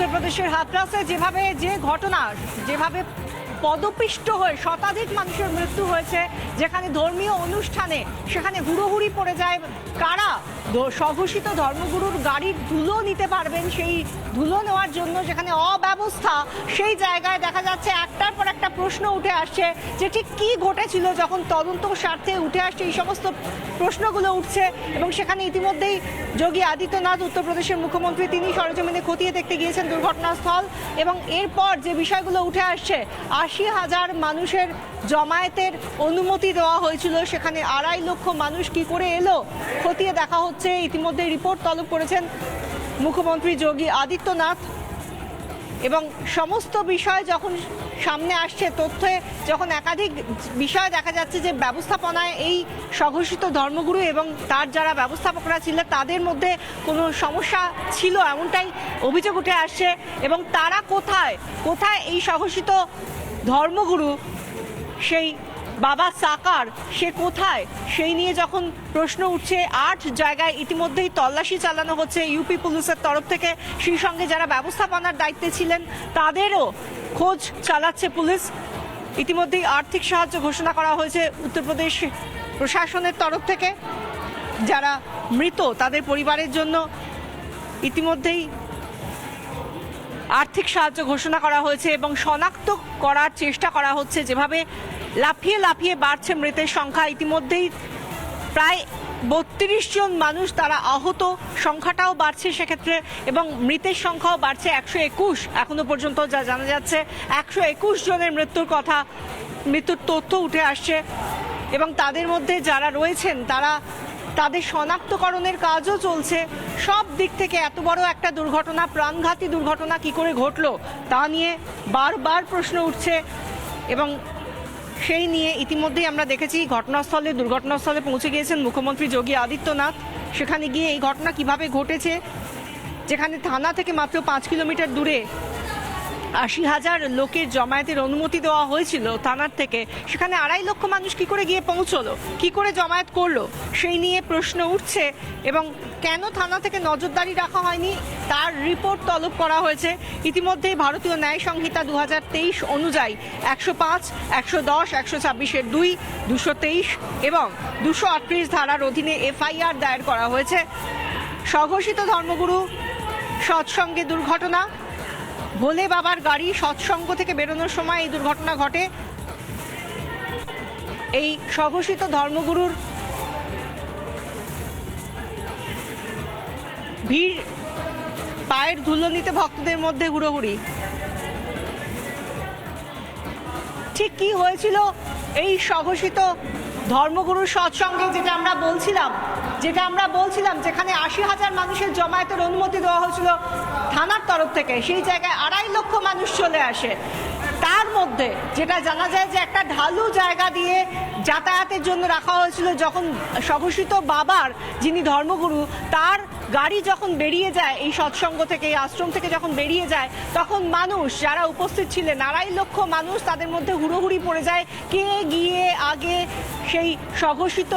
উত্তরপ্রদেশের হাথরাসে যে ঘটনা যেভাবে পদপিষ্ট হয়ে শতাধিক মানুষের মৃত্যু হয়েছে, যেখানে ধর্মীয় অনুষ্ঠানে সেখানে হুড়োহুড়ি পড়ে যায়, কারা স্বঘোষিত ধর্মগুরুর গাড়ির ধুলো নিতে পারবেন, সেই ধুলো নেওয়ার জন্য যেখানে অব্যবস্থা, সেই জায়গায় দেখা যাচ্ছে একটার পর একটা প্রশ্ন উঠে আসছে যে ঠিক কী ঘটেছিল। যখন তদন্ত স্বার্থে উঠে আসছে এই সমস্ত প্রশ্নগুলো উঠছে এবং সেখানে ইতিমধ্যেই যোগী আদিত্যনাথ উত্তরপ্রদেশের মুখ্যমন্ত্রী তিনি সরেজমিনে খতিয়ে দেখতে গিয়েছেন দুর্ঘটনাস্থল এবং এরপর যে বিষয়গুলো উঠে আসছে ৮০,০০০ মানুষের জমায়েতের অনুমতি দেওয়া হয়েছিল, সেখানে ২.৫ লক্ষ মানুষ কি করে এলো খতিয়ে দেখা হচ্ছে। ইতিমধ্যে রিপোর্ট তলব করেছেন মুখ্যমন্ত্রী যোগী আদিত্যনাথ এবং সমস্ত বিষয় যখন সামনে আসছে, তথ্যে যখন একাধিক বিষয় দেখা যাচ্ছে যে ব্যবস্থাপনায় এই স্বঘোষিত ধর্মগুরু এবং তার যারা ব্যবস্থাপকরা ছিলেন তাদের মধ্যে কোনো সমস্যা ছিল এমনটাই অভিযোগ উঠে আসছে। এবং তারা কোথায় এই স্বঘোষিত ধর্মগুরু সেই বাবা সাকার সে কোথায়, সেই নিয়ে যখন প্রশ্ন উঠছে ৮ জায়গায় ইতিমধ্যেই তল্লাশি চালানো হচ্ছে ইউপি পুলিশের তরফ থেকে। সেই সঙ্গে যারা ব্যবস্থাপনার দায়িত্বে ছিলেন তাদেরও খোঁজ চালাচ্ছে পুলিশ। ইতিমধ্যেই আর্থিক সাহায্য ঘোষণা করা হয়েছে উত্তরপ্রদেশ প্রশাসনের তরফ থেকে। যারা মৃত তাদের পরিবারের জন্য ইতিমধ্যেই আর্থিক সাহায্য ঘোষণা করা হয়েছে এবং শনাক্ত করার চেষ্টা করা হচ্ছে। যেভাবে লাফিয়ে লাফিয়ে বাড়ছে মৃতের সংখ্যা, ইতিমধ্যেই প্রায় ৩২ জন মানুষ তারা আহত, সংখ্যাটাও বাড়ছে সেক্ষেত্রে, এবং মৃতের সংখ্যাও বাড়ছে ১২১। এখনো পর্যন্ত যা জানা যাচ্ছে ১২১ জনের মৃত্যুর তথ্য উঠে আসছে এবং তাদের মধ্যে যারা রয়েছেন তাদের শনাক্তকরণের কাজও চলছে। সব দিক থেকে এত বড় একটা দুর্ঘটনা, প্রাণঘাতী দুর্ঘটনা কি করে ঘটলো তা নিয়ে বারবার প্রশ্ন উঠছে এবং সেই নিয়ে ইতিমধ্যেই আমরা দেখেছি দুর্ঘটনাস্থলে পৌঁছে গিয়েছেন মুখ্যমন্ত্রী যোগী আদিত্যনাথ। সেখানে গিয়ে এই ঘটনা কিভাবে ঘটেছে, যেখানে থানা থেকে মাত্র ৫ কিলোমিটার দূরে ৮০,০০০ লোকের জমায়েতের অনুমতি দেওয়া হয়েছিল থানার থেকে, সেখানে ২.৫ লক্ষ মানুষ কি করে গিয়ে পৌঁছলো, কি করে জমায়েত করলো, সেই নিয়ে প্রশ্ন উঠছে। এবং কেন থানা থেকে নজরদারি রাখা হয়নি তার রিপোর্ট তলব করা হয়েছে। ইতিমধ্যেই ভারতীয় ন্যায় সংহিতা ২০২৩ অনুযায়ী ১০৫, ১১০, ১২৬-এর ২, ২২৩ এবং ২৩৮ ধারার অধীনে এফআইআর দায়ের করা হয়েছে। স্বঘোষিত ধর্মগুরু সৎসঙ্গে দুর্ঘটনা, ভোলে বাবার গাড়ি সৎসঙ্গ থেকে বেরোনোর সময় এই দুর্ঘটনা ঘটে। এই স্বঘোষিত ধর্মগুরুর ভিড়, পায়ের ধুলো নিতে ভক্তদের মধ্যে হুড়োহুড়ি। ঠিক কি হয়েছিল এই স্বঘোষিত ধর্মগুরুর সৎসঙ্গে, যেটা আমরা বলছিলাম যেখানে ৮০,০০০ মানুষের জমায়েতের অনুমতি দেওয়া হয়েছিল থানার তরফ থেকে, সেই জায়গায় ২.৫ লক্ষ মানুষ চলে আসে। তার মধ্যে যেটা জানা যায় যে একটা ঢালু জায়গা দিয়ে যাতায়াতের জন্য রাখা হয়েছিল। যখন স্বঘোষিত বাবার যিনি ধর্মগুরু তার গাড়ি যখন বেরিয়ে যায় এই সৎসঙ্গ থেকে, এই আশ্রম থেকে যখন বেরিয়ে যায়, তখন মানুষ যারা উপস্থিত ছিলেন ২.৫ লক্ষ মানুষ, তাদের মধ্যে হুড়োহুড়ি পড়ে যায় কে গিয়ে আগে সেই স্বঘোষিত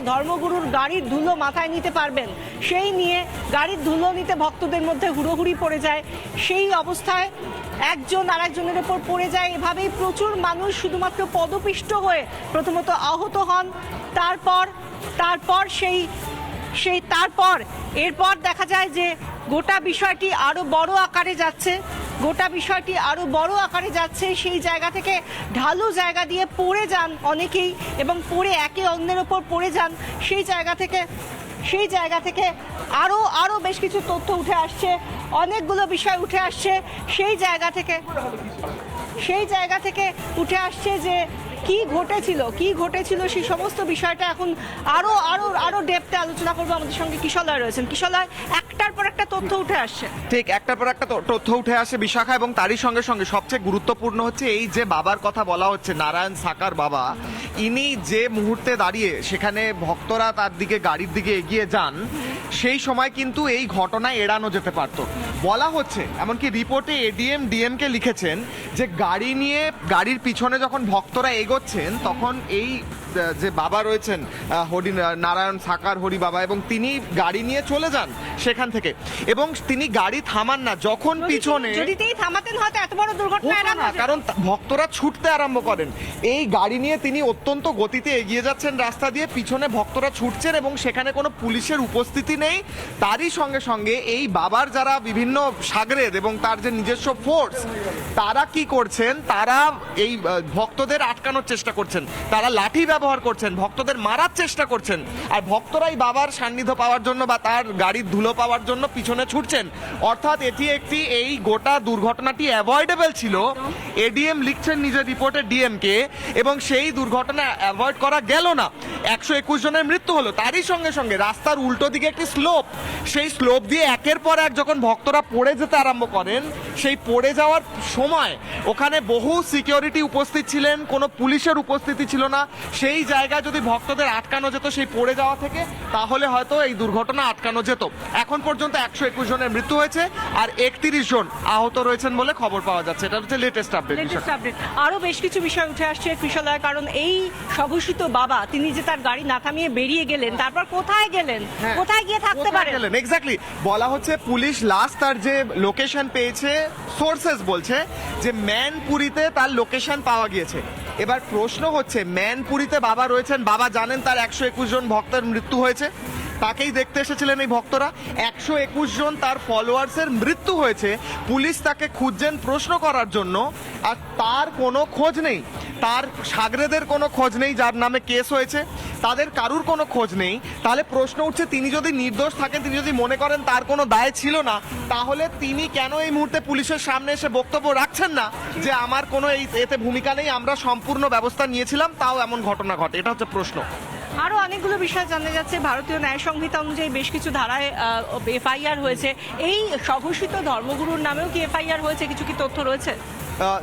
ধর্মগুরুর গাড়ির ধুলো মাথায় নিতে পারবেন, সেই নিয়ে গাড়ির ধুলো নিতে ভক্তদের মধ্যে হুড়োহুড়ি পড়ে যায়। সেই অবস্থায় একজন আরেকজনের ওপর পড়ে যায়, এভাবেই প্রচুর মানুষ শুধুমাত্র পদপিষ্ট হয়ে প্রথমত আহত হন। এরপর দেখা যায় যে গোটা বিষয়টি আরো বড় আকারে যাচ্ছে। সেই জায়গা থেকে ঢালু জায়গা দিয়ে পড়ে যান অনেকেই এবং পড়ে একে অন্যের ওপর পড়ে যান। সেই জায়গা থেকে আরো বেশ কিছু তথ্য উঠে আসছে, অনেকগুলো বিষয় উঠে আসছে। সেই জায়গা থেকে উঠে আসছে যে কি ঘটেছিল সেই সমস্ত বিষয়টা এখন আরো ডেপথে আলোচনা করবো। আমাদের সঙ্গে কিশলয় রয়েছেন। কিশলয়, একটার পর একটা তথ্য উঠে আসছে। ঠিক একটার পর একটা তথ্য উঠে আসে বিশাখা, এবং তারই সঙ্গে সঙ্গে সবচেয়ে গুরুত্বপূর্ণ হচ্ছে এই যে বাবার কথা বলা হচ্ছে, নারায়ণ সাকার বাবা, ইনি যে মুহূর্তে দাঁড়িয়ে সেখানে ভক্তরা তার দিকে গাড়ির দিকে এগিয়ে যান, সেই সময় কিন্তু এই ঘটনায় এড়ানো যেতে পারত। বলা হচ্ছে, এমনকি রিপোর্টে এডিএম ডিএমকে লিখেছেন যে গাড়ির পিছনে যখন ভক্তরা এগোচ্ছেন তখন এই যে বাবা রয়েছেন হরি নারায়ণ সাকার হরি বাবা, এবং তিনি গাড়ি নিয়ে চলে যান সেখান থেকে, এবং তিনি গাড়ি থামান না যখন পিছনে যদি তিনি থামাতেন হয়তো এত বড় দুর্ঘটনা হতো এড়ানো না, যেত। কারণ ভক্তরা ছুটতে আরম্ভ করেন। এই গাড়ি নিয়ে তিনি অত্যন্ত গতিতে এগিয়ে যাচ্ছেন রাস্তা দিয়ে, পিছনে ভক্তরা ছুটছেন এবং সেখানে কোনো পুলিশের উপস্থিতি নেই। তারই সঙ্গে সঙ্গে এই বাবার যারা বিভিন্ন সাগরেদ এবং তার যে নিজস্ব ফোর্স, তারা কি করছেন, তারা এই ভক্তদের আটকানোর চেষ্টা করছেন, তারা লাঠি ব্যবহার করছেন, ভক্তদের মারার চেষ্টা করছেন, আর ভক্তরাই বাবার সান্নিধ্য পাওয়ার জন্য বা তার গাড়ির ধুলো পাওয়ার জন্য পিছনে ছুটছেন। অর্থাৎ এটি একটি, এই গোটা দুর্ঘটনাটি অ্যাভয়েডেবল ছিল। এডিএম লিখছেন নিজের রিপোর্টে ডিএমকে, এবং সেই দুর্ঘটনা অ্যাভয়েড করা গেল না। 121 জনের মৃত্যু হলো। তারই সঙ্গে সঙ্গে রাস্তার উল্টো দিকে একটি স্লোপ, সেই স্লোপ দিয়ে একের পর এক যখন ভক্তরা পড়ে যেতে আরম্ভ করেন, সেই পড়ে যাওয়ার সময় ওখানে বহু সিকিউরিটি উপস্থিত ছিলেন, কোনো পুলিশের উপস্থিতি ছিল না। সেই জায়গায় যদি ভক্তদের আটকানো যেত সেই পড়ে যাওয়া থেকে, তাহলে হয়তো এই দুর্ঘটনা আটকানো যেত। এখন পর্যন্ত 121 জনের মৃত্যু হয়েছে আর 31 জন আহত রয়েছেন বলে খবর পাওয়া যাচ্ছে। এটা হচ্ছে লেটেস্ট আপডেট। আরো বেশ কিছু বিষয় উঠে আসছে কৃষলয়, কারণ এই স্বঘোষিত বাবা তিনি যে তার গাড়ি না থামিয়ে বেরিয়ে গেলেন, তারপর কোথায় গেলেন, কোথায় গিয়ে থাকতে পারেন? এক্স্যাক্টলি বলা হচ্ছে পুলিশ লাস্ট তার যে লোকেশন পেয়েছে, সোর্সেস বলছে যে ম্যানপুরীতে তার লোকেশন পাওয়া গিয়েছে। এবার প্রশ্ন হচ্ছে, ম্যানপুরীতে বাবা রয়েছেন, বাবা জানেন তার 121 জন ভক্তের মৃত্যু হয়েছে, তাকেই দেখতে এসেছিলেন এই ভক্তরা। 121 জন তার ফলোয়ার্সের মৃত্যু হয়েছে, পুলিশ তাকে খুঁজছেন প্রশ্ন করার জন্য, আর তার কোনো খোঁজ নেই। তার সাগরেদের কোনো খোঁজ নেই যার নামে কেস হয়েছে, তাদের কারুর কোনো খোঁজ নেই। তাহলে প্রশ্ন উঠছে, তিনি যদি নির্দোষ থাকেন, তিনি যদি মনে করেন তার কোনো দায় ছিল না, তাহলে তিনি কেন এই মুহূর্তে পুলিশের সামনে এসে বক্তব্য রাখছেন না যে আমার কোনো এতে ভূমিকা নেই, আমরা সম্পূর্ণ ব্যবস্থা নিয়েছিলাম, তাও এমন ঘটনা ঘটে? এটা হচ্ছে প্রশ্ন। আরো অনেকগুলো বিষয় জানা যাচ্ছে। ভারতীয় ন্যায় সংহিতা অনুযায়ী বেশ কিছু ধারায় এফআইআর হয়েছে। এই স্বঘোষিত ধর্মগুরুর নামেও কি এফআইআর হয়েছে? কিছু কি তথ্য রয়েছে?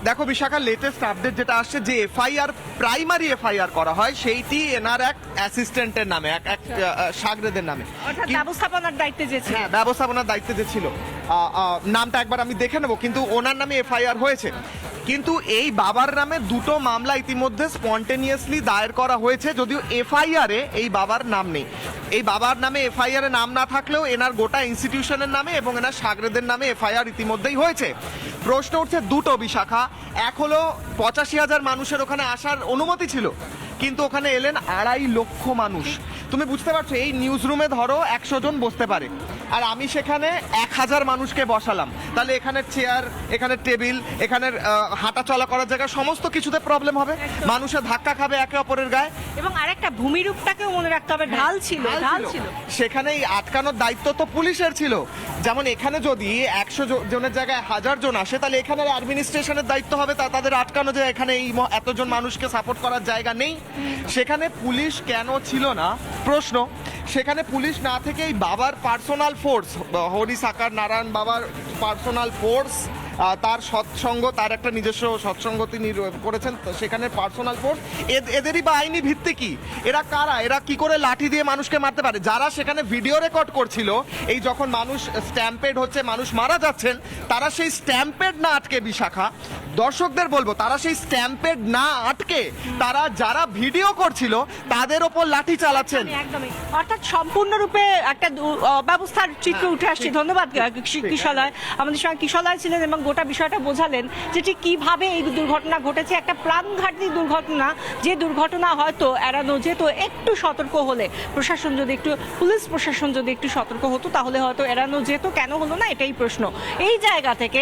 দেখো বিশাখা, লেটেস্ট আপডেট যেটা আসছে, যে এফআইআর, প্রাইমারি এফআইআর করা হয়, সেইটি এনার এক অ্যাসিস্ট্যান্টের নামে, এক সাগরেদের নামে, অর্থাৎ ব্যবস্থাপনার দায়িত্বে যে ছিল। হ্যাঁ, ব্যবস্থাপনার দায়িত্বে যে ছিল, নামটা একবার আমি দেখে নেবো, কিন্তু ওনার নামে এফআইআর হয়েছে। কিন্তু এই বাবার নামে দুটো মামলা ইতিমধ্যে স্পন্টেনিয়াসলি দায়ের করা হয়েছে, যদিও এফআইআরে এই বাবার নাম নেই। এই বাবার নামে এফআইআর নাম না থাকলেও এনার গোটা ইনস্টিটিউশনের নামে এবং এনার সাগরেদের নামে এফআইআর ইতিমধ্যেই হয়েছে। প্রশ্ন উঠছে দুটো বিশাখা। এক হলো 85,000 মানুষের ওখানে আসার অনুমতি ছিল, কিন্তু ওখানে এলেন 2.5 লক্ষ মানুষ। তুমি বুঝতে পারছো, এই নিউজ রুমে ধরো 100 জন বসতে পারে, আর আমি সেখানে 1000 মানুষকে বসালাম, তাহলে এখানে চেয়ার, এখানে টেবিল, এখানের হাঁটা চলা করার জায়গা, সমস্ত কিছুতে প্রবলেম হবে, মানুষের ধাক্কা খাবে একে অপরের গায়ে। এবং আরেকটা ভূমিরূপটাকেও মনে রাখতে হবে, ঢাল ছিল। সেখানে এই আটকানোর দায়িত্ব তো পুলিশের ছিল। যেমন এখানে যদি 100 জনের জায়গায় 1000 জন আসে, তাহলে এখানে অ্যাডমিনিস্ট্রেশনের দায়িত্ব হবে তাদের আটকানো, যে এখানে এই এতজন মানুষকে সাপোর্ট করার জায়গা নেই। সেখানে পুলিশ কেন ছিল না প্রশ্ন। সেখানে পুলিশ না থেকে এই বাবার পার্সোনাল ফোর্স, হরি সাকার নারায়ণ বাবার পার্সোনাল ফোর্স, তার সৎসঙ্গ, তার একটা নিজস্ব সৎসঙ্গ তিনি করেছেন, সেখানে পার্সোনাল ফোর্স, এদেরই বা আইনি ভিত্তি কি? এরা কারা? এরা কি করে লাঠি দিয়ে মানুষকে মারতে পারে? যারা সেখানে ভিডিও রেকর্ড করছিল, এই যখন মানুষ স্ট্যাম্পেড হচ্ছে, মানুষ মারা যাচ্ছেন, তারা সেই স্ট্যাম্পেড না আটকে, বিশাখা দর্শকদের বলবো, তারা সেই স্ট্যাম্পেড না আটকে, তারা যারা ভিডিও করছিল তাদের ওপর লাঠি চালাচ্ছেন। একদমই, অর্থাৎ সম্পূর্ণরূপে একটা ব্যবস্থার চিত্র উঠে আসছে। ধন্যবাদ কিশলয়। আমাদের সঙ্গে কিশলয় ছিলেন এবং গোটা বিষয়টা বোঝালেন যে ঠিক কিভাবে এই দুর্ঘটনা ঘটেছে। একটা প্রাণঘাতী দুর্ঘটনা, যে দুর্ঘটনা হয়তো এড়ানো যেত একটু সতর্ক হলে, প্রশাসন যদি একটু, পুলিশ প্রশাসন যদি একটু সতর্ক হতো, তাহলে হয়তো এড়ানো যেত। কেন হলো না, এটাই প্রশ্ন। এই জায়গা থেকে